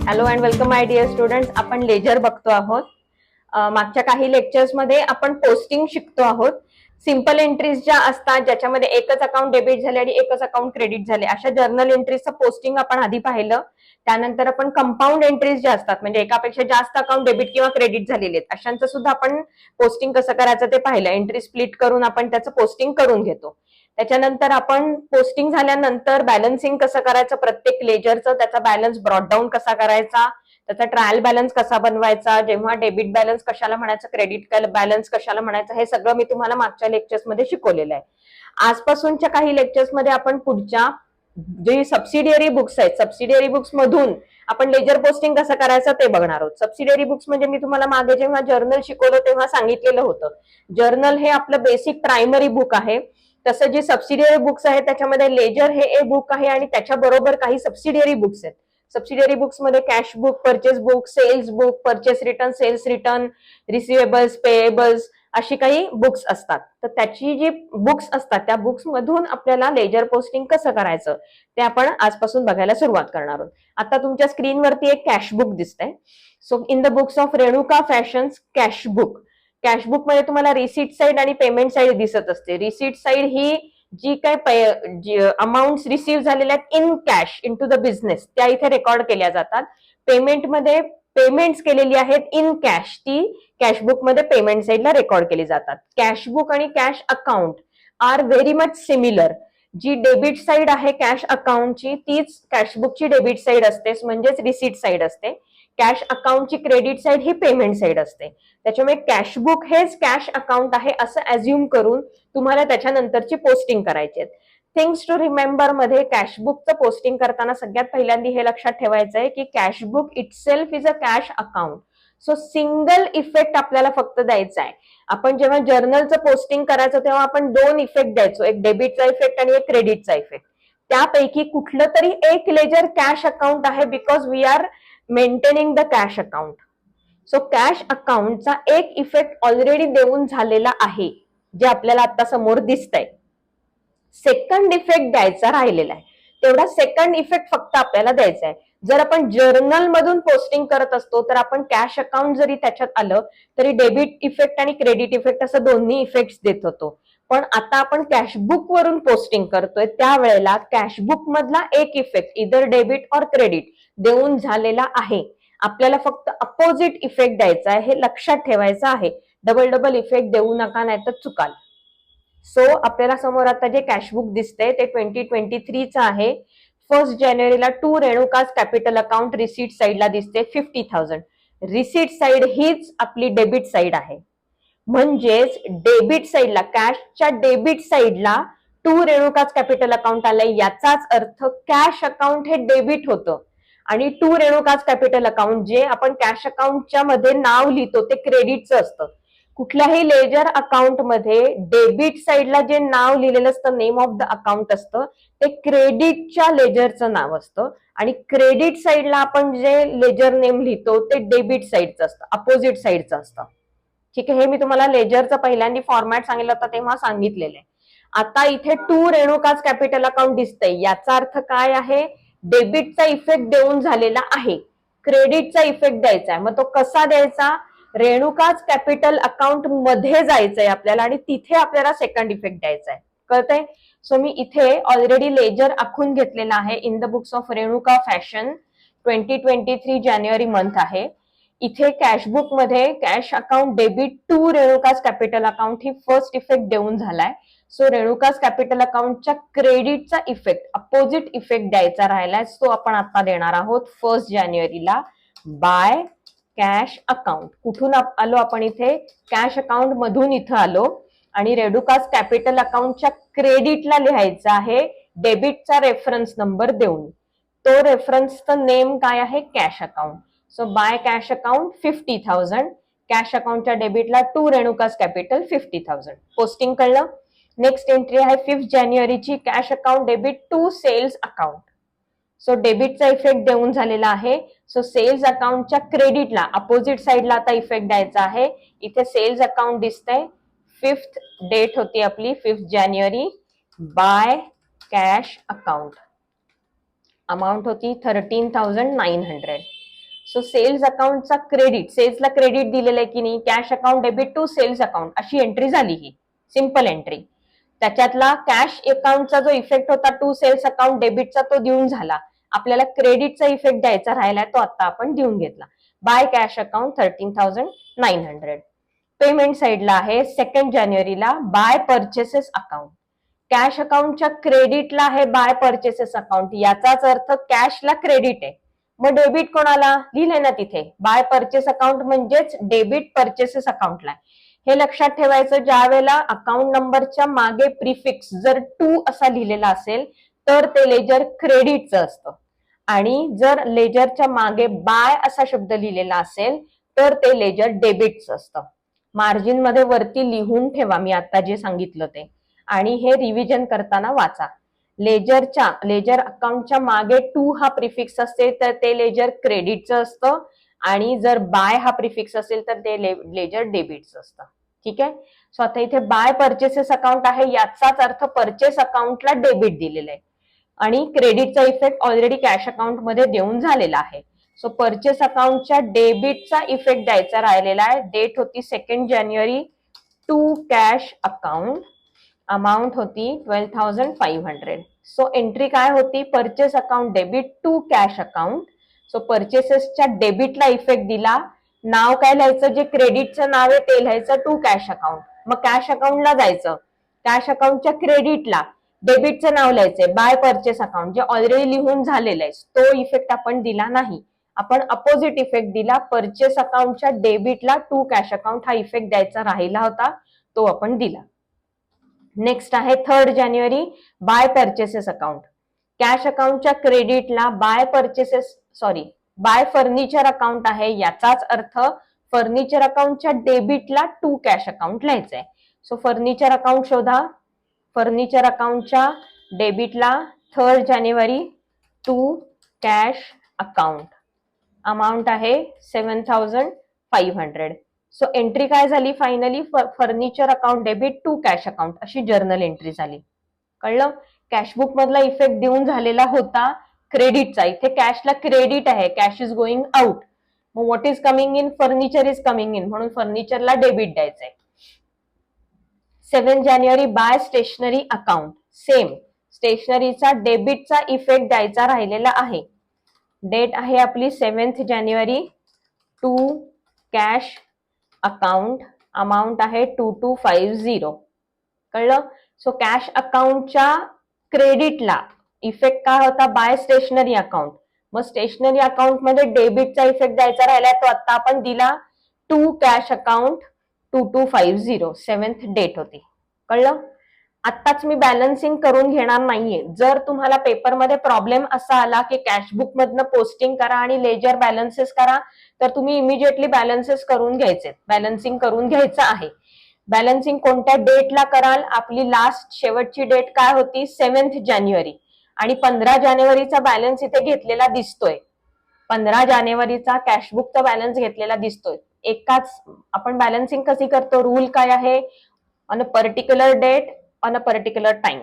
Hello and welcome my dear students. आपण ledger बघतो आहोत. मागच्या काही लेक्चर्समध्ये आपण पोस्टिंग शिकतो आहोत. सिंपल एंट्रीज ज्या असतात ज्याच्यामध्ये एकच अकाउंट डेबिट झाले आणि एकच अकाउंट क्रेडिट झाले अशा जर्नल एंट्रीजचं पोस्टिंग आपण आधी पाहिलं. त्यानंतर आपण कंपाऊंड एंट्रीज ज्या असतात म्हणजे एकापेक्षा जास्त अकाउंट डेबिट किंवा क्रेडिट झालेले आहेत अशांचं सुद्धा आपण पोस्टिंग कसं करायचं ते पाहिलं. एंट्री स्प्लिट करून आपण त्याचं पोस्टिंग करून घेतो. त्याच्यानंतर आपण पोस्टिंग झाल्यानंतर बॅलन्सिंग कसं करायचं, प्रत्येक लेजरचं त्याचा बॅलन्स ब्रॉट डाऊन कसा करायचा, त्याचा ट्रायल बॅलन्स कसा बनवायचा, जेव्हा डेबिट बॅलन्स कशाला म्हणायचं, क्रेडिट बॅलन्स कशाला म्हणायचं, हे सगळं मी तुम्हाला मागच्या लेक्चर्समध्ये शिकवलेलं आहे. आजपासूनच्या काही लेक्चर्समध्ये आपण पुढच्या जे सबसिडियरी बुक्स आहेत सबसिडियरी बुक्स मधून आपण लेजर पोस्टिंग कसं करायचं ते बघणार आहोत. सबसिडियरी बुक्स म्हणजे मी तुम्हाला मागे जेव्हा जर्नल शिकवलं तेव्हा सांगितलेलं होतं. जर्नल हे आपलं बेसिक प्रायमरी बुक आहे. तसं जे सबसिडियरी बुक्स आहेत त्याच्यामध्ये लेजर हे ए बुक आहे आणि त्याच्याबरोबर काही सबसिडियरी बुक्स आहेत. सबसिडियरी बुक्स मध्ये cash book, purchase book, sales book, purchase return, sales return, receivables, payables अशी काही बुक्स असतात. तर त्याची जी बुक्स असतात त्या बुक्स मधून आपल्याला लेजर पोस्टिंग कसं करायचं ते आपण आजपासून बघायला सुरुवात करणार आहोत. आता तुमच्या स्क्रीनवरती एक कॅश बुक दिसतंय. So in the books of Renuka fashions cash book. Cash book मध्ये तुम्हाला रिसीट साईड आणि पेमेंट साईड दिसत असते. रिसीट साईड ही जी काय अमाऊंट रिसीव्ह झालेल्या आहेत in cash into the business त्या इथे रेकॉर्ड केल्या जातात. पेमेंटमध्ये पेमेंट्स केलेली आहेत इन कॅश ती कॅशबुक मध्ये पेमेंट साईडला रेकॉर्ड केली जातात. कॅशबुक आणि cash account are very much similar. जी डेबिट साईड आहे कॅश अकाउंटची तीच कॅशबुकची डेबिट साईड असते म्हणजेच रिसीट साईड असते. कॅश अकाउंटची क्रेडिट साईड ही पेमेंट साईड असते. त्याच्यामुळे कॅशबुक हेच कॅश अकाउंट आहे असं अज्युम करून तुम्हाला त्याच्यानंतरची पोस्टिंग करायची आहे. थिंग्स टू रिमेंबर मध्ये कॅशबुकचं पोस्टिंग करताना सगळ्यात पहिल्यांदा हे लक्षात ठेवायचं आहे की cashbook itself is a cash account. So single effect आपल्याला फक्त द्यायचा आहे. आपण जेव्हा जर्नलचं पोस्टिंग करायचं तेव्हा आपण दोन इफेक्ट द्यायचो, एक डेबिटचा इफेक्ट आणि एक क्रेडिटचा इफेक्ट. त्यापैकी कुठलं तरी एक लेजर कॅश अकाउंट आहे because we are maintaining the cash account. So cash अकाउंटचा एक इफेक्ट ऑलरेडी देऊन झालेला आहे जे आपल्याला आता समोर दिसतंय. सेकंड इफेक्ट द्यायचा राहिलेला आहे. तेवढा सेकंड इफेक्ट फक्त आपल्याला द्यायचा आहे. जर आपण जर्नल मधून पोस्टिंग करत असतो तर आपण कॅश अकाउंट जरी त्याच्यात आलं तरी डेबिट इफेक्ट आणि क्रेडिट इफेक्ट असं दोन्ही इफेक्ट देत होतो. पण आता आपण कॅशबुक वरून पोस्टिंग करतोय त्यावेळेला कॅशबुक मधला एक इफेक्ट इधर डेबिट और क्रेडिट देऊन झालेला आहे. आपल्याला फक्त अपोजिट इफेक्ट द्यायचा आहे हे लक्षात ठेवायचं आहे. डबल डबल इफेक्ट देऊ नका नाही तर चुकाल. सो आपल्याला समोर आता जे कॅशबुक दिसतंय ते 2023चं आहे. 1 जानेवारीला to Renuka's capital account receipt साईडला दिसते 50,000. रिसीट साईड हीच आपली डेबिट साईड आहे. म्हणजेच डेबिट साईडला कॅशच्या डेबिट साईडला टू रेणुकास कॅपिटल अकाउंट आलंय. याचाच अर्थ कॅश अकाउंट हे डेबिट होतं आणि टू रेणुकास कॅपिटल अकाउंट जे आपण कॅश अकाउंटच्या मध्ये नाव लिहितो ते क्रेडिटचं असतं. कुठल्याही लेजर अकाउंट मध्ये डेबिट साईडला जे नाव लिहिलेलं असतं नेम ऑफ द अकाउंट असतं ते क्रेडिटच्या लेजरचं नाव असतं आणि क्रेडिट साईडला आपण जे लेजर नेम लिहितो ते डेबिट साईडचं असतं, अपोजिट साईडचं असतं. ठीक आहे, हे मी तुम्हाला लेजरचं पहिल्यांदा फॉर्मॅट सांगितलं होतं तेव्हा सांगितलेलं आहे. आता इथे टू रेणुकास कॅपिटल अकाउंट दिसतंय याचा अर्थ काय आहे, डेबिटचा इफेक्ट देऊन झालेला आहे, क्रेडिटचा इफेक्ट द्यायचा आहे. मग तो कसा द्यायचा, रेणुकाच कॅपिटल अकाउंट मध्ये जायचंय आपल्याला आणि तिथे आपल्याला सेकंड इफेक्ट द्यायचा आहे. कळतंय? सो मी इथे ऑलरेडी लेजर आखून घेतलेला आहे. In the books of Renuka fashion 2023 जानेवारी मंथ आहे. इथे कॅशबुक मध्ये cash account debit to Renuka's capital account ही फर्स्ट इफेक्ट देऊन झालाय. सो रेणुकास कॅपिटल अकाउंटच्या क्रेडिटचा इफेक्ट अपोजिट इफेक्ट द्यायचा राहिलाय. सो आपण आता देणार आहोत 1 जानेवारीला बाय कॅश अकाउंट. कुठून आलो आपण इथे, कॅश अकाउंट मधून इथं आलो आणि रेणुकास कॅपिटल अकाउंटच्या क्रेडिटला लिहायचं आहे डेबिटचा रेफरन्स नंबर देऊन. तो रेफरन्सचं नेम काय आहे, cash account. So by cash account 50,000, cash अकाउंटच्या डेबिटला टू रेणुकास कॅपिटल 50,000. पोस्टिंग कळलं. नेक्स्ट एंट्री आहे 5 जानेवारीची, cash account debit to sales account. So डेबिटचा इफेक्ट देऊन झालेला आहे. सो सेल्स अकाउंटच्या क्रेडिटला अपोजिट साईडला आता इफेक्ट द्यायचा आहे. इथे सेल्स अकाउंट दिसतंय, 5th डेट होती आपली 5 जानेवारी. बाय कॅश अकाउंट अमाऊंट होती 13,900. सो सेल्स अकाउंटचा क्रेडिट, सेल्सला क्रेडिट दिलेलं आहे की नाही, cash account debit to sales account अशी एंट्री झाली ही सिंपल एंट्री. त्याच्यातला कॅश अकाउंटचा जो इफेक्ट होता टू सेल्स अकाउंट डेबिटचा तो देऊन झाला. आपल्याला क्रेडिटचा इफेक्ट द्यायचा राहिला तो आता आपण देऊन घेतला. Bye cash account 13,900. पेमेंट साइडला आहे 2 जानेवारीला बाय परचेसेस अकाउंट. कॅश अकाउंटच्या क्रेडिटला आहे बाय परचेसेस अकाउंट, याचाच अर्थ कॅशला क्रेडिट आहे. मग डेबिट कोणाला लिहिलंय ना तिथे, बाय परचेस अकाउंट म्हणजेच डेबिट परचेसेस अकाउंटला. हे लक्षात ठेवायचं, ज्या वेळेला अकाउंट नंबरच्या मागे प्रिफिक्स जर टू असा लिहिलेला असेल तर ते लेजर क्रेडिटचं असतं, आणि जर लेजरच्या मागे बाय असा शब्द लिहिलेला असेल तर ते लेजर डेबिटचं असतं. मार्जिन मध्ये वरती लिहून ठेवा मी आता जे सांगितलं ते, आणि हे रिव्हिजन करताना वाचा. लेजर अकाउंटच्या मागे टू हा प्रिफिक्स असेल तर ते लेजर क्रेडिटचं असतं, आणि जर बाय हा प्रिफिक्स असेल तर ते लेजर डेबिटचं असतं. ठीक आहे. सो आता इथे बाय परचेसेस अकाउंट आहे, याचाच अर्थ परचेस अकाउंटला डेबिट दिलेलं आहे, आणि क्रेडिटचा इफेक्ट ऑलरेडी कॅश अकाउंट मध्ये देऊन झालेला आहे. सो परचेस अकाउंटच्या डेबिटचा इफेक्ट द्यायचा राहिलेला आहे. डेट होती 2 जानेवारी टू कॅश अकाउंट, अमाऊंट होती 12,500. सो एंट्री काय होती, purchase account debit to cash account. So परचेसेसच्या डेबिटला इफेक्ट दिला. नाव काय लिहायचं, जे क्रेडिटचं नाव आहे ते लिहायचं टू कॅश अकाउंट. मग कॅश अकाउंटला जायचं, कॅश अकाउंटच्या क्रेडिटला डेबिटचं नाव लिहायचंय बाय परचेस अकाउंट, जे ऑलरेडी लिहून झालेलं आहे. तो इफेक्ट आपण दिला नाही, आपण अपोजिट इफेक्ट दिला. परचेस अकाउंटच्या डेबिटला टू कॅश अकाउंट हा इफेक्ट द्यायचा राहिला होता, तो आपण दिला. नेक्स्ट आहे 3 जानेवारी बाय परचेसेस अकाउंट. कॅश अकाउंटच्या क्रेडिटला बाय फर्निचर अकाउंट आहे, याचाच अर्थ फर्निचर अकाउंटच्या डेबिटला टू कॅश अकाउंट लिहायचंय. सो फर्निचर अकाउंट शोधा. फर्निचर अकाउंटच्या डेबिटला 3 जानेवारी टू कॅश अकाउंट, अमाऊंट आहे 7,500. सो एंट्री काय झाली finally, furniture account debit to cash account अशी जर्नल एंट्री झाली. कळलं. कॅशबुक मधला इफेक्ट देऊन झालेला होता क्रेडिटचा, इथे कॅशला क्रेडिट आहे, कॅश इज गोइंग आउट. मग what is coming in, furniture is coming in, म्हणून फर्निचरला डेबिट द्यायचंय. 7 जानेवारी बाय स्टेशनरी अकाउंट, सेम स्टेशनरीचा डेबिटचा इफेक्ट द्यायचा राहिलेला आहे. डेट आहे आपली 7 जानेवारी टू कॅश अकाउंट, अमाऊंट आहे 2250. कळलं. सो कॅश अकाउंटच्या क्रेडिटला इफेक्ट काय होता, बाय स्टेशनरी अकाउंट. मग स्टेशनरी अकाउंट मध्ये डेबिटचा इफेक्ट द्यायचा राहिला, तो आता आपण दिला to cash account 2250, 7th date होती. कळलं. आत्ताच मी बॅलन्सिंग करून घेणार नाहीये. जर तुम्हाला पेपरमध्ये प्रॉब्लेम असा आला की कॅशबुक मधनं पोस्टिंग करा आणि लेजर बॅलन्सेस करा, तर तुम्ही इमिजिएटली बॅलन्सेस करून घ्यायचे, बॅलन्सिंग करून घ्यायचं आहे. बॅलन्सिंग कोणत्या डेटला कराल, आपली लास्ट शेवटची डेट काय होती 7 जानेवारी, आणि 15 जानेवारीचा बॅलन्स इथे घेतलेला दिसतोय. 15 जानेवारीचा कॅशबुकचा बॅलन्स घेतलेला दिसतोय. एकाच आपण बॅलन्सिंग कशी करतो, रूल काय आहे, on a particular date on a particular time.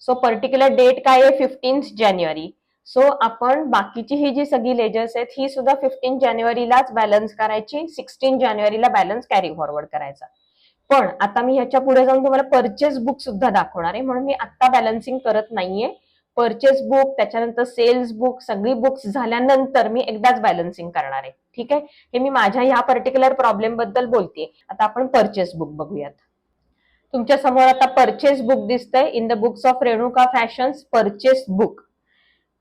So particular date काय आहे 15 जानेवारी. सो आपण बाकीची ही जी सगळी लेजर्स आहेत ही सुद्धा 15 जानेवारीलाच बॅलन्स करायची, 16 जानेवारीला बॅलन्स कॅरी फॉरवर्ड करायचा. पण आता मी ह्याच्या पुढे जाऊन तुम्हाला परचेस बुक सुद्धा दाखवणार आहे, म्हणून मी आता बॅलन्सिंग करत नाहीये. परचेस बुक, त्याच्यानंतर सेल्स बुक, सगळी बुक्स झाल्यानंतर मी एकदाच बॅलन्सिंग करणार आहे. ठीक आहे. हे मी माझ्या ह्या पर्टिक्युलर प्रॉब्लेम बद्दल बोलतेय. आता आपण परचेस बुक बघूयात. तुमच्या समोर आता परचेस बुक दिसतंय, in the books of Renuka fashions purchase book.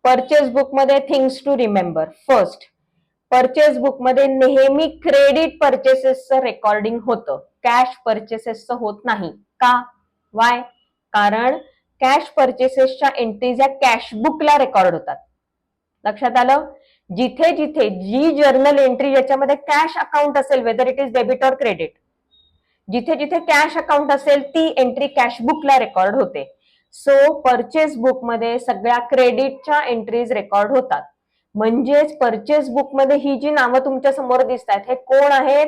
Purchase book मध्ये things to remember. First, purchase book मध्ये नेहमी क्रेडिट परचेसेसचं रेकॉर्डिंग होतं, कॅश परचेसेसचं होत नाही. का, वाय? कारण कॅश परचेसेसच्या एंट्रीज या कॅशबुकला रेकॉर्ड होतात. लक्षात आलं. जिथे जिथे जी जर्नल एंट्री ज्याच्यामध्ये कॅश अकाउंट असेल, whether it is debit or credit, जिथे जिथे कॅश अकाउंट असेल ती एंट्री कॅशबुकला रेकॉर्ड होते. सो परचेस बुक मध्ये सगळ्या क्रेडिटच्या एंट्रीज रेकॉर्ड होतात. म्हणजेच परचेस बुक मध्ये ही जी नावं तुमच्या समोर दिसत आहेत हे कोण आहेत,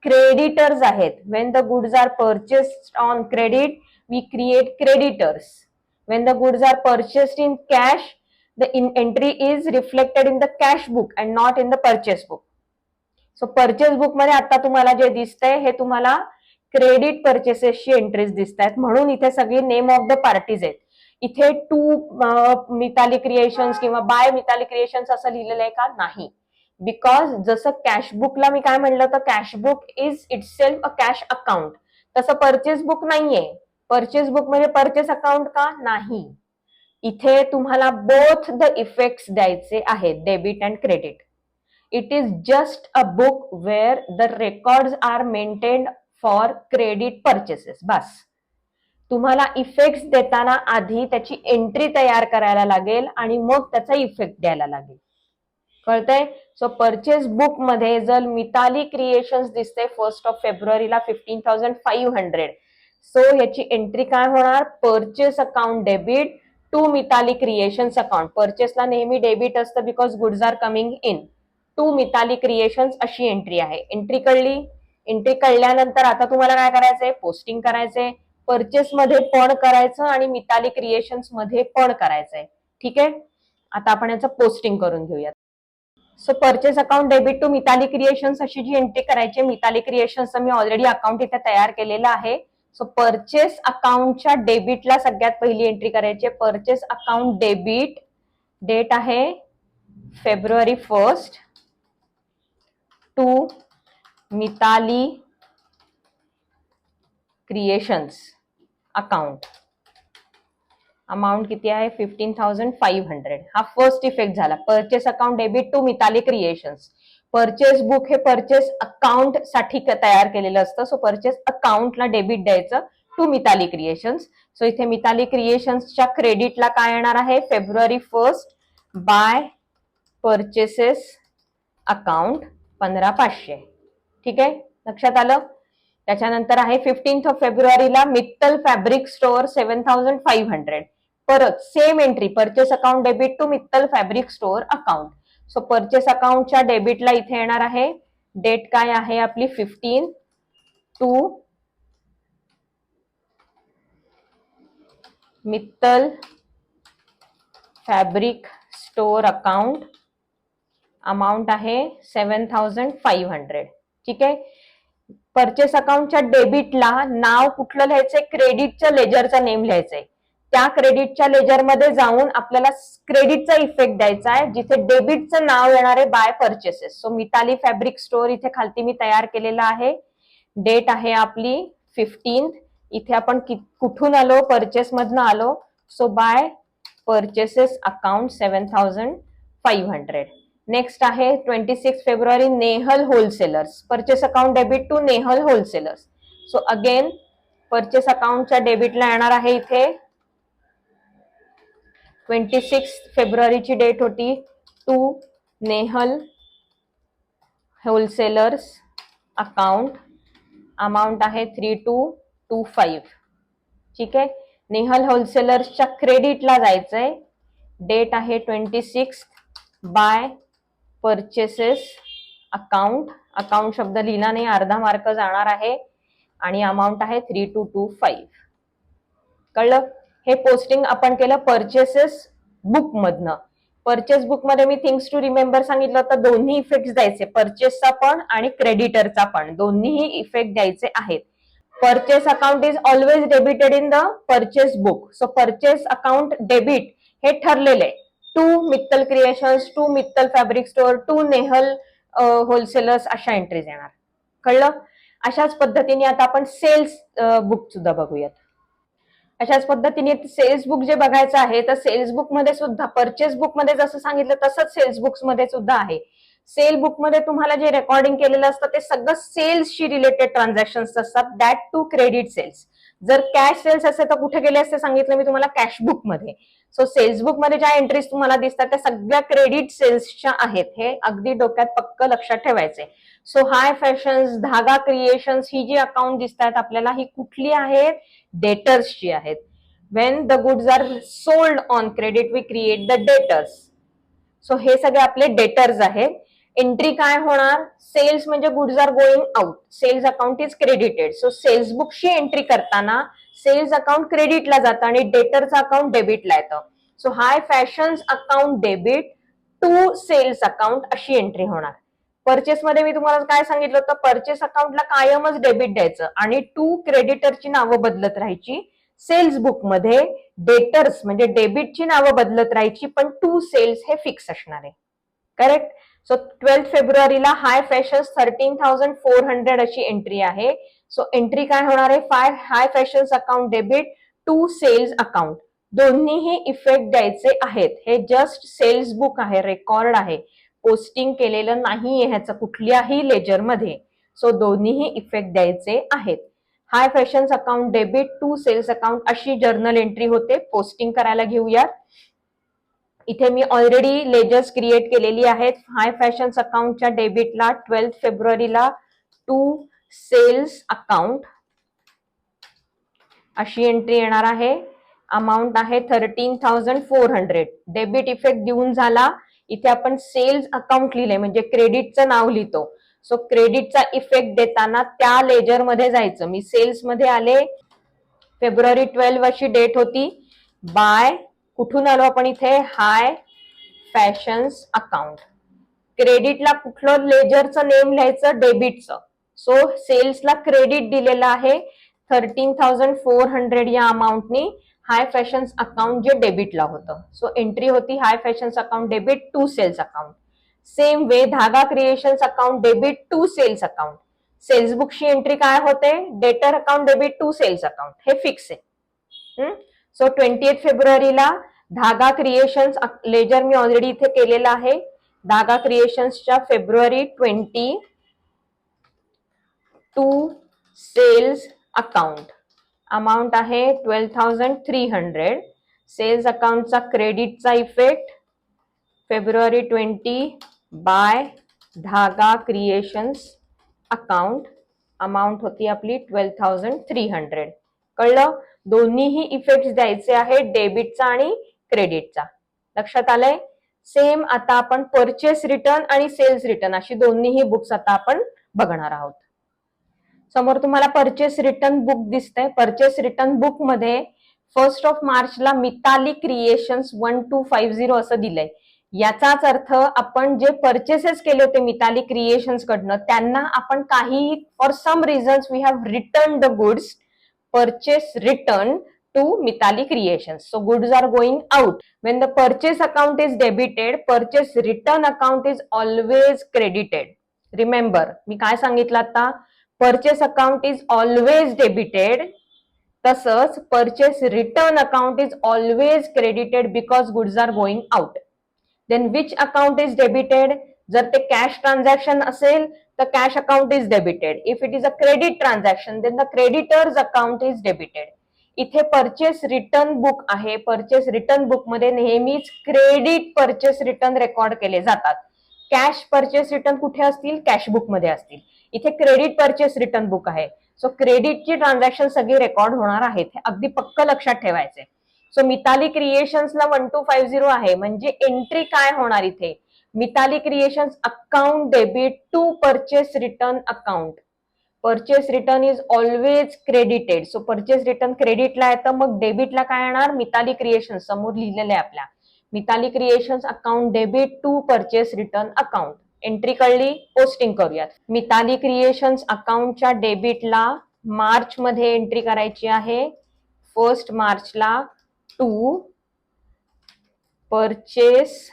क्रेडिटर्स आहेत. When the goods are purchased on credit we create creditors. When the goods are purchased in cash the entry is reflected in the cash book and not in the purchase book. So purchase book मध्ये आता तुम्हाला जे दिसतंय हे तुम्हाला credit परचेसेसची entries दिसत आहेत, म्हणून इथे सगळी नेम ऑफ द पार्टीज आहेत. इथे टू मिताली क्रिएशन्स किंवा बाय मिताली क्रिएशन्स असं लिहिलेलं आहे का? नाही. बिकॉज जसं कॅशबुकला मी काय म्हणलं तर cashbook is itself a cash account, तसं परचेस बुक नाहीये. परचेस बुक म्हणजे परचेस अकाउंट का? नाही. इथे तुम्हाला बोथ द इफेक्ट्स द्यायचे आहेत, debit and credit. It is just a book where the records are maintained for credit purchases. बस. तुम्हाला इफेक्ट्स देताना आधी त्याची एंट्री तयार करायला लागेल आणि मग त्याचा इफेक्ट द्यायला लागेल. कळतंय? सो परचेस बुक मध्ये जर मिताली क्रिएशन्स दिसते 1 फेब्रुवारीला 15,500. सो ह्याची एंट्री काय होणार? Purchase account debit to Mitali creations account. परचेसला नेहमी डेबिट असतं because goods are coming in. To Mitali creations अशी एंट्री आहे. एंट्री कळली? एंट्री कळल्यानंतर आता तुम्हाला काय करायचंय? पोस्टिंग करायचंय. परचेस मध्ये पण करायचं आणि मिताली क्रिएशन्स मध्ये पण करायचंय. ठीक आहे? आता आपण याचं पोस्टिंग करून घेऊयात. So purchase account debit to Mitali creations अशी जी एंट्री करायची, मिताली क्रिएशन्सचं मी ऑलरेडी अकाउंट इथे तयार केलेलं आहे. सो परचेस अकाउंटच्या डेबिटला सगळ्यात पहिली एंट्री करायची. परचेस अकाउंट डेबिट, डेट आहे फेब्रुवारी 1 to Mitali creations account. Amount किती आहे? 15,500. हा फर्स्ट इफेक्ट झाला. Purchase account debit to Mitali Creations. Purchase book हे परचेस अकाउंट साठी तयार केलेलं असतं. सो परचेस अकाउंटला डेबिट द्यायचं टू मिताली क्रिएशन्स. सो इथे मिताली क्रिएशन्सच्या क्रेडिटला काय येणार आहे? फेब्रुवारी 1 बाय परचेसेस अकाउंट 15,500. ठीक आहे? लक्षात आलं? त्याच्यानंतर आहे 15 फेब्रुवारीला मित्तल फॅब्रिक स्टोअर 7,500. परत same entry, purchase account debit to Mittal fabric store account. So purchase अकाउंटच्या डेबिटला इथे येणार आहे. डेट काय आहे आपली? 15 to Mittal fabric store account. Amount आहे 7,500. ठीक आहे? परचेस अकाउंटच्या डेबिटला नाव कुठलं लिहायचंय? क्रेडिटच्या लेजरचा नेम लिहायचंय. त्या क्रेडिटच्या लेजरमध्ये जाऊन आपल्याला क्रेडिटचा इफेक्ट द्यायचा आहे, जिथे डेबिटचं नाव येणार आहे by purchases. So Mitali Fabric Store इथे खालती मी तयार केलेला आहे. डेट आहे आपली 15. इथे आपण कुठून आलो? परचेस मधनं आलो. So by purchases account 7,500. Next आहे 26 फेब्रुवारी Nehal wholesalers. Purchase account debit to Nehal wholesalers. So again purchase अकाउंटच्या डेबिटला येणार आहे इथे 26 फेब्रुवारीची डेट होती to Nehal wholesalers account. Amount आहे 3,225. ठीक आहे? नेहल होलसेलर्सच्या क्रेडिटला जायचंय. डेट आहे 26 बाय परचेसेस अकाउंट. अकाउंट शब्द लिहिला नाही, अर्धा मार्क जाणार आहे. आणि अमाऊंट आहे 3,225. कळलं? हे पोस्टिंग आपण केलं परचेसेस बुक मधनं. परचेस बुक मध्ये मी थिंग्स टू रिमेंबर सांगितलं तर दोन्ही इफेक्ट द्यायचे, परचेसचा पण आणि क्रेडिटरचा पण, दोन्हीही इफेक्ट द्यायचे आहेत. Purchase account is always debited in the purchase book. So purchase account debit हे ठरलेले to Mittal Creations, to Mittal fabric Store, to Nehal Wholesalers अशा एंट्रीज येणार. कळलं? अशाच पद्धतीने आता आपण सेल्स बुक सुद्धा बघूयात. अशाच पद्धतीने सेल्स बुक जे बघायचं आहे तर सेल्स बुक मध्ये सुद्धा परचेस बुक मध्ये जसं सांगितलं तसंच सेल्स बुक्स मध्ये सुद्धा आहे. सेल बुक मध्ये तुम्हाला जे रेकॉर्डिंग केलेलं असतं ते सगळं सेल्सशी रिलेटेड ट्रान्झॅक्शन्स असतात, दॅट टू क्रेडिट सेल्स. जर कॅश सेल्स असेल तर कुठे गेले असते सांगितलं मी तुम्हाला? कॅश बुक मध्ये. सो सेल्स बुक मध्ये ज्या एंट्रीज तुम्हाला दिसतात त्या सगळ्या क्रेडिट सेल्सच्या आहेत, हे अगदी डोक्यात पक्क लक्षात ठेवायचे. सो हाय फॅशन्स, धागा क्रिएशन्स ही जी अकाउंट दिसतात आपल्याला ही कुठली आहेत? डेटर्सची आहेत. When the goods are sold on credit we create the debtors. So हे सगळे आपले डेटर्स आहेत. एंट्री काय होणार? सेल्स म्हणजे goods are going out, sales account is credited. So sales बुकची एंट्री करताना सेल्स अकाउंट क्रेडिटला जातं आणि डेटरचं अकाउंट डेबिटला येतं. So high fashions account debit to sales account अशी एंट्री होणार. परचेस मध्ये मी तुम्हाला काय सांगितलं होतं, परचेस अकाउंटला कायमच डेबिट द्यायचं आणि टू क्रेडिटरची नावं बदलत राहायची. सेल्स बुक मध्ये डेटर्स म्हणजे डेबिटची नावं बदलत राहायची, पण टू सेल्स हे फिक्स असणार आहे. करेक्ट. सो 12 फेब्रुवारीला हाय फॅशन्स 13,400 अशी एंट्री आहे. सो एंट्री काय होणार आहे, high fashions account debit to sales account. दोन्हीही इफेक्ट द्यायचे आहेत. हे जस्ट सेल्स बुक आहे, रेकॉर्ड आहे, पोस्टिंग केलेलं नाहीये ह्याचं कुठल्याही लेजर मध्ये. सो दोन्हीही इफेक्ट द्यायचे आहेत. High fashions account debit to sales account अशी जर्नल एंट्री होते. पोस्टिंग करायला घेऊयात. इथे मी ऑलरेडी लेजर्स क्रिएट केलेली आहेत. हाय फॅशन्स अकाउंटच्या डेबिटला 12 फेब्रुवारीला टू सेल्स अकाउंट अशी एंट्री येणार आहे. अमाऊंट आहे 13,400. डेबिट इफेक्ट देऊन झाला. इथे आपण सेल्स अकाउंट लिहिले म्हणजे क्रेडिटचं नाव लिहितो. सो क्रेडिटचा इफेक्ट देताना त्या लेजर मध्ये जायचं. मी सेल्स मध्ये आले. फेब्रुवारी 12 अशी डेट होती. बाय कुठून आलो आपण इथे, हाय फॅशन्स अकाउंट. क्रेडिटला कुठलं लेजरचं नेम लिहायचं, डेबिटचं. सो सेल्सला क्रेडिट दिलेलं आहे 13,400 या अमाऊंटनी. हाय फॅशन्स अकाउंट जे डेबिटला होतं. सो एंट्री होती high fashions account debit to sales account. Same way Dhaga creations account debit to sales account. Sales बुकची एंट्री काय होते, debtor account debit to sales account. हे फिक्स आहे. सो 28 फेब्रुवारीला धागा क्रिएशन्स लेजर मी ऑलरेडी इथे केलेला आहे. धागा क्रिएशन्सच्या फेब्रुवारी 20 टू सेल्स अकाउंट. अमाऊंट आहे 12,300. सेल्स अकाउंटचा क्रेडिटचा इफेक्ट फेब्रुवारी 20 by Dhaga creations account. Amount होती आपली 12,300. कळलं. दोन्हीही इफेक्ट द्यायचे आहेत, डेबिटचा आणि क्रेडिटचा. लक्षात आलंय. सेम आता आपण परचेस रिटर्न आणि सेल्स रिटर्न अशी दोन्हीही बुक्स आता आपण बघणार आहोत. समोर तुम्हाला परचेस रिटर्न बुक दिसतंय. परचेस रिटर्न बुक मध्ये 1 मार्चला मिताली क्रिएशन्स 1250 असं दिलंय. याचाच अर्थ आपण जे परचेसेस केले होते मिताली क्रिएशन्स कडनं त्यांना आपण काही for some reasons we have return the goods. Purchase return to Mitali Creations. So goods are going out. When the purchase account is debited, purchase return account is always credited. Remember, मी काय सांगितलं आता, purchase account is always debited. तसंच purchase return account is always credited because goods are going out. Then which account is debited? जर ते cash transaction असेल तर cash account is debited. If it is a credit transaction then the creditors account is debited. इथे purchase return book आहे. Purchase return book मध्ये नेहमीच credit purchase return record केले जातात. कॅश परचेस रिटर्न कुठे असतील, कॅश बुक मध्ये असतील. इथे क्रेडिट परचेस रिटर्न बुक आहे. सो क्रेडिटची ट्रान्झॅक्शन सगळी रेकॉर्ड होणार आहेत. हे अगदी पक्क लक्षात ठेवायचे. सो मिताली क्रिएशन्सला 1250 आहे म्हणजे एंट्री काय होणार इथे, Mitali creations account debit to purchase return account. Purchase return is always credited. So purchase return क्रेडिटला येतं, मग डेबिटला काय येणार, मिताली क्रिएशन्स समोर लिहिलेलं आहे आपल्या. Mitali creations account debit to purchase return account. Entry कळली. पोस्टिंग करूयात. मिताली क्रिएशन्स अकाउंटच्या डेबिटला मार्च मध्ये एंट्री करायची आहे. 1 मार्चला to purchase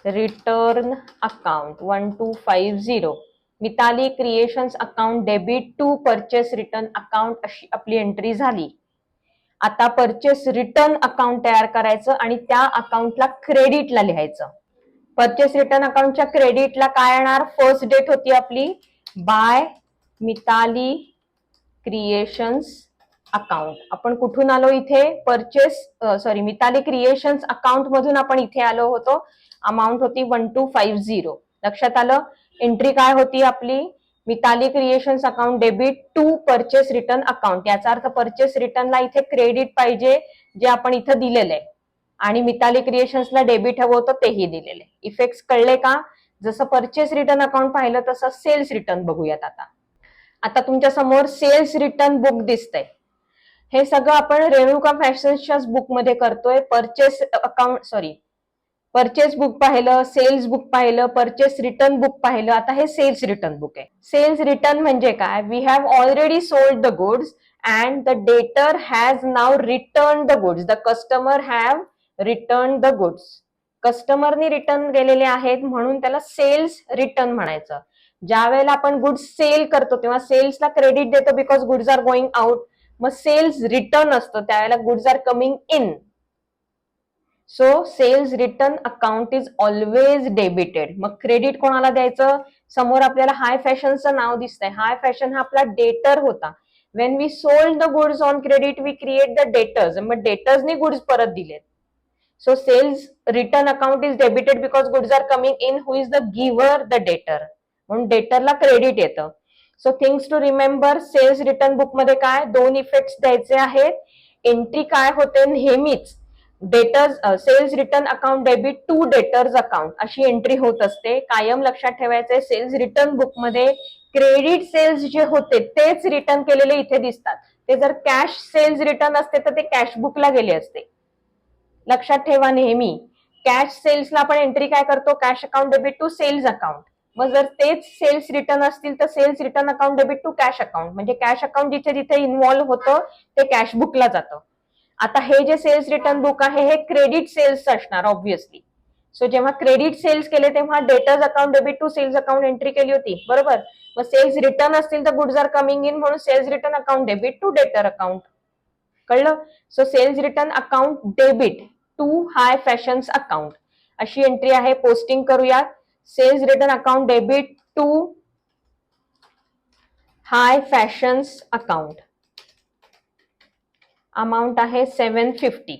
return account 1250. Mitali creations account debit to purchase return account अशी आपली एंट्री झाली. आता परचेस रिटर्न अकाउंट तयार करायचं आणि त्या अकाउंटला क्रेडिटला लिहायचं. परचेस रिटर्न अकाउंटच्या क्रेडिटला काय येणार, फर्स्ट डेट होती आपली बाय मिताली क्रिएशन्स अकाउंट. आपण कुठून आलो इथे, मिताली क्रिएशन्स अकाउंट मधून आपण इथे आलो होतो. अमाऊंट होती 1250. लक्षात आलं. एंट्री काय होती आपली, Mitali creations account debit to purchase return account. याचा अर्थ परचेस रिटर्नला इथे क्रेडिट पाहिजे जे आपण इथं दिलेलं आहे आणि मिताली क्रिएशन्सला डेबिट हवं होतं तेही दिलेलं आहे. इफेक्ट्स कळले का. जसं परचेस रिटर्न अकाउंट पाहिलं तसं सेल्स रिटर्न बघूयात. आता तुमच्या समोर सेल्स रिटर्न बुक दिसतंय. हे सगळं आपण रेणुका फॅशन्सच्याच बुक मध्ये करतोय. परचेस बुक पाहिलं, सेल्स बुक पाहिलं, परचेस रिटर्न बुक पाहिलं, आता हे सेल्स रिटर्न बुक आहे. सेल्स रिटर्न म्हणजे काय? We have already sold the goods and the debtor has now return the goods. The customer have return the goods. कस्टमरनी return केलेले आहेत म्हणून त्याला सेल्स रिटर्न म्हणायचं. ज्या वेळेला आपण गुड्स सेल करतो तेव्हा सेल्सला क्रेडिट देतो because goods are going out. मग सेल्स रिटर्न असतं त्यावेळेला goods are coming in. So sales return account is always debited. मग क्रेडिट कोणाला द्यायचं? समोर आपल्याला हाय फॅशनचं नाव दिसतंय. हाय फॅशन हा आपला डेटर होता. When we sold the goods on credit we create the debtors. मग डेटर्सनी गुड्स परत दिलेत. So sales return account is debited because goods are coming in. Who is the giver? The debtor. म्हणून डेटरला credit येतं. So things to remember, sales return book मध्ये काय दोन इफेक्ट्स द्यायचे आहेत. एंट्री काय होते? नेहमीच debtors sales return account debit to debtors account अशी एंट्री होत असते. कायम लक्षात ठेवायचंय सेल्स रिटर्न बुक मध्ये क्रेडिट सेल्स जे होते तेच रिटर्न केलेले इथे दिसतात. ते जर कॅश सेल्स रिटर्न असते तर ते कॅश बुकला गेले असते. लक्षात ठेवा नेहमी कॅश सेल्सला आपण एंट्री काय करतो? Cash account debit to sales account. मग जर तेच सेल्स रिटर्न असतील तर sales return account debit to cash account. म्हणजे कॅश अकाउंट जिथे जिथे इन्व्हॉल्व्ह होतं ते कॅश बुकला जातं. आता हे जे सेल्स रिटर्न बुक आहे हे क्रेडिट सेल्स असणार ऑब्व्हियसली. सो जेव्हा क्रेडिट सेल्स केले तेव्हा debtors account debit to sales account entry केली होती, बरोबर. मग सेल्स रिटर्न असतील तर गुड्स आर कमिंग इन म्हणून sales return account debit to debtor account. कळलं? So sales return account debit to High fashions account अशी एंट्री आहे. पोस्टिंग करूयात. Sales return account debit to High fashions account. Amount आहे 750.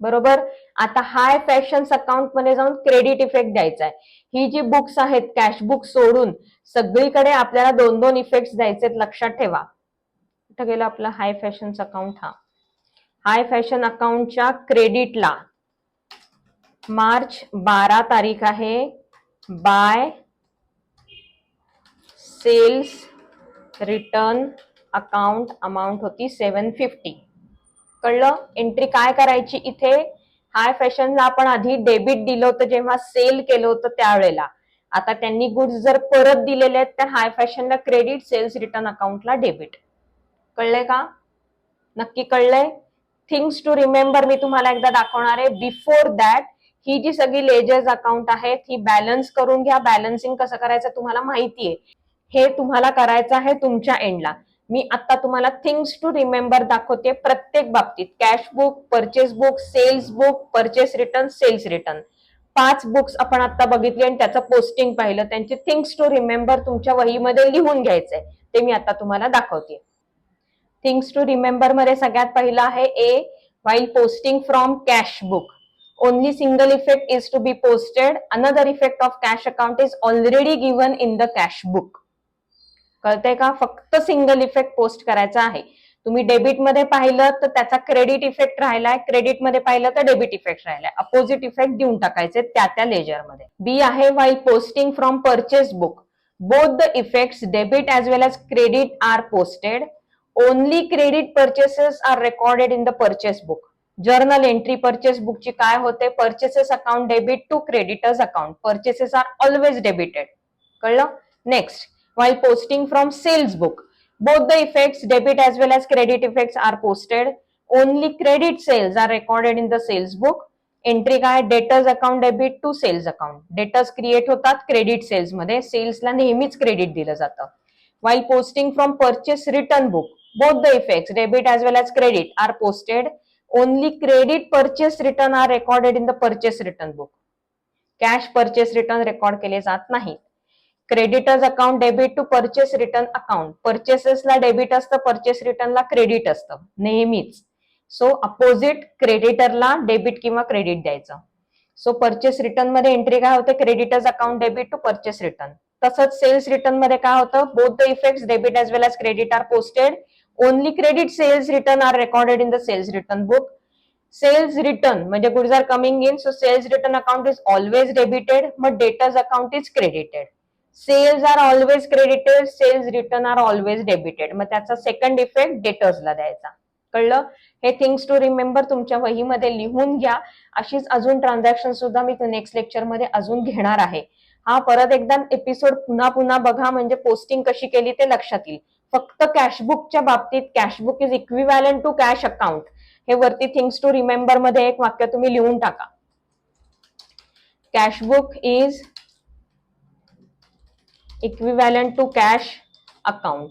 बरोबर. आता हाय fashions account मध्ये जाऊन क्रेडिट इफेक्ट द्यायचा आहे. ही जी बुक्स आहेत कॅश बुक सोडून सगळीकडे आपल्याला दोन दोन इफेक्ट द्यायचे, लक्षात ठेवा. कुठं गेलं आपलं हाय फॅशन्स अकाउंट? हा हाय फॅशन अकाउंटच्या क्रेडिटला मार्च 12 तारीख आहे. Bye cells return account amount होती 750. कळलं? एंट्री काय करायची इथे? हाय फॅशनला आपण आधी डेबिट दिलं होतं जेव्हा सेल केलं होतं त्यावेळेला. आता त्यांनी गुड्स जर परत दिलेले आहेत तर हाय फॅशनला क्रेडिट, सेल्स रिटर्न अकाउंटला डेबिट. कळलंय का? नक्की कळलंय? थिंग्स टू रिमेंबर मी तुम्हाला एकदा दाखवणार आहे. बिफोर दॅट ही जी सगळी लेजर्स अकाउंट आहेत ही बॅलन्स करून घ्या. बॅलन्सिंग कसं करायचं तुम्हाला माहितीये. हे तुम्हाला करायचं आहे तुमच्या एंडला. मी आता तुम्हाला थिंग्स टू रिमेंबर दाखवते प्रत्येक बाबतीत. Cash book, purchase book, sales book, purchase return, sales return. 5 books आपण आता बघितली आणि त्याचं पोस्टिंग पाहिलं. त्यांचे थिंग्स टू रिमेंबर तुमच्या वहीमध्ये लिहून घ्यायचंय. ते मी आता तुम्हाला दाखवते. थिंग्स टू रिमेंबर मध्ये सगळ्यात पहिलं आहे A. While posting from cash book only single effect is to be posted. Another effect of cash account is already given in the cash book. कळतंय का? फक्त सिंगल इफेक्ट पोस्ट करायचा आहे. तुम्ही डेबिट मध्ये पाहिलं तर त्याचा क्रेडिट इफेक्ट राहिलाय, क्रेडिट मध्ये पाहिलं तर डेबिट इफेक्ट राहिलाय. अपोजिट इफेक्ट देऊन टाकायचे त्या लेजर मध्ये. बी आहे while posting from purchase book both the effects debit as well as credit are posted. Only credit purchases are recorded in the purchase book. Journal entry purchase बुकची काय होते? Purchases account debit to creditors account. Purchases are always debited. कळलं? Next, while posting from sales book both the effects debit as well as credit effects are posted. Only credit sales are recorded in the sales book. Entry काय? Debtors account debit to sales account. Debtors create होतात credit sales मध्ये, सेल्सला नेहमीच credit दिलं जातं. while posting from purchase return book both the effects debit as well as credit are posted. Only credit purchase return are recorded in the purchase return book. Cash purchase return record केले जात नाही. Creditors account debit to purchase return account. परचेसेसला debit असतं, purchase रिटर्नला credit असतं नेहमीच. So opposite क्रेडिटरला debit किंवा क्रेडिट द्यायचं. सो परचेस रिटर्न मध्ये एंट्री काय होते? Creditors account debit to purchase return. तसंच सेल्स रिटर्न मध्ये काय होतं? Both the effects debit as well as credit are posted. Only credit sales return are recorded in the cells return book. Sales return म्हणजे goods are coming in, so sales return account is always debited. मग debtors account is credited. Sales are always credited, sales return are always debited. मग त्याचा second effect डेटर्सला द्यायचा. कळलं? हे things to remember तुमच्या वहीमध्ये लिहून घ्या. अशीच अजून ट्रान्झॅक्शन सुद्धा मी नेक्स्ट लेक्चरमध्ये अजून घेणार आहे. हा परत एकदा एपिसोड पुन्हा पुन्हा बघा, म्हणजे पोस्टिंग कशी केली ते लक्षात येईल. फक्त कॅशबुकच्या बाबतीत cashbook is equivalent to cash account हे वरती थिंग्स टू रिमेंबर मध्ये एक वाक्य तुम्ही लिहून टाका. Cashbook is equivalent to cash account.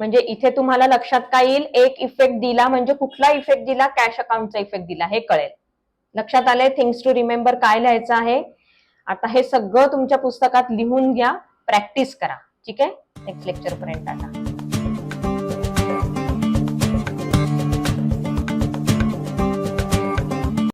म्हणजे इथे तुम्हाला लक्षात काय येईल, एक इफेक्ट दिला म्हणजे कुठला इफेक्ट दिला, कॅश अकाउंटचा इफेक्ट दिला हे कळेल. लक्षात आलंय थिंग्स टू रिमेंबर काय लिहायचं आहे. आता हे सगळं तुमच्या पुस्तकात लिहून घ्या, प्रॅक्टिस करा. ठीक आहे, नेक्स्ट लेक्चर पर्यंत आता